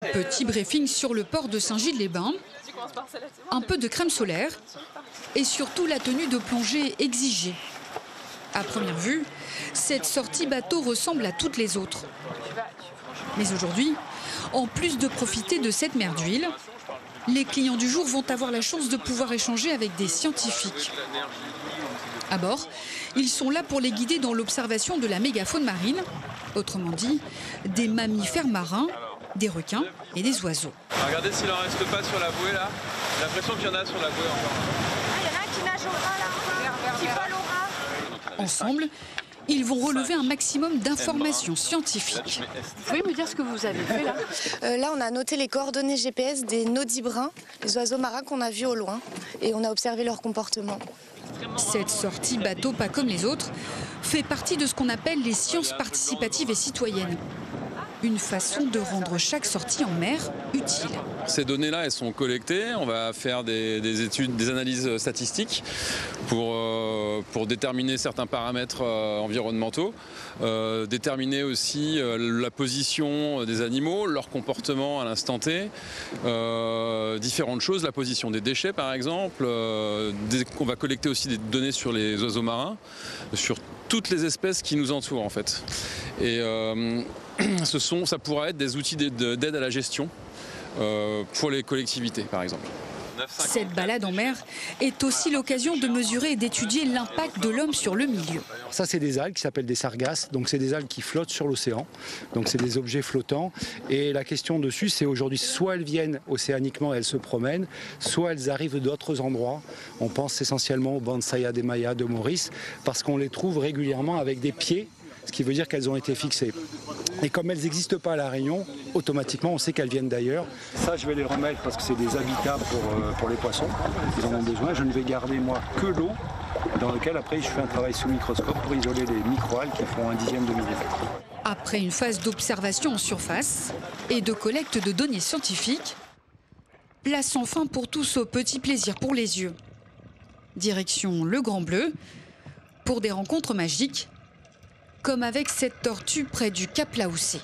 Petit briefing sur le port de Saint-Gilles-les-Bains, un peu de crème solaire et surtout la tenue de plongée exigée. À première vue, cette sortie bateau ressemble à toutes les autres. Mais aujourd'hui, en plus de profiter de cette mer d'huile, les clients du jour vont avoir la chance de pouvoir échanger avec des scientifiques. À bord, ils sont là pour les guider dans l'observation de la mégafaune marine, autrement dit, des mammifères marins, des requins et des oiseaux. Regardez s'il n'en reste pas sur la bouée là. J'ai l'impression qu'il y en a sur la bouée encore. Il y en a un qui nage au ras là, qui vole au ras. Ensemble, ils vont relever un maximum d'informations scientifiques. Vous pouvez me dire ce que vous avez fait là? Là, on a noté les coordonnées GPS des nodibrins, les oiseaux marins qu'on a vus au loin, et on a observé leur comportement. Cette sortie bateau pas comme les autres fait partie de ce qu'on appelle les sciences participatives et citoyennes. Une façon de rendre chaque sortie en mer utile. Ces données-là, elles sont collectées. On va faire des études, des analyses statistiques pour déterminer certains paramètres environnementaux, déterminer aussi la position des animaux, leur comportement à l'instant T, différentes choses, la position des déchets par exemple. On va collecter aussi des données sur les oiseaux marins, sur toutes les espèces qui nous entourent en fait. Et ça pourra être des outils d'aide à la gestion pour les collectivités par exemple. Cette balade en mer est aussi l'occasion de mesurer et d'étudier l'impact de l'homme sur le milieu. Ça, c'est des algues qui s'appellent des sargasses. Donc, c'est des algues qui flottent sur l'océan. Donc, c'est des objets flottants. Et la question dessus, c'est aujourd'hui, soit elles viennent océaniquement, elles se promènent, soit elles arrivent d'autres endroits. On pense essentiellement aux bandes Saya de Maya de Maurice, parce qu'on les trouve régulièrement avec des pieds, ce qui veut dire qu'elles ont été fixées. Et comme elles n'existent pas à La Réunion, automatiquement on sait qu'elles viennent d'ailleurs. Ça je vais les remettre parce que c'est des habitats pour les poissons, ils en ont besoin. Je ne vais garder moi que l'eau dans laquelle après je fais un travail sous microscope pour isoler les microalgues qui font 1/10 de millimètre. Après une phase d'observation en surface et de collecte de données scientifiques, place enfin pour tous au petit plaisir pour les yeux. Direction le Grand Bleu pour des rencontres magiques, comme avec cette tortue près du Cap Laoussé.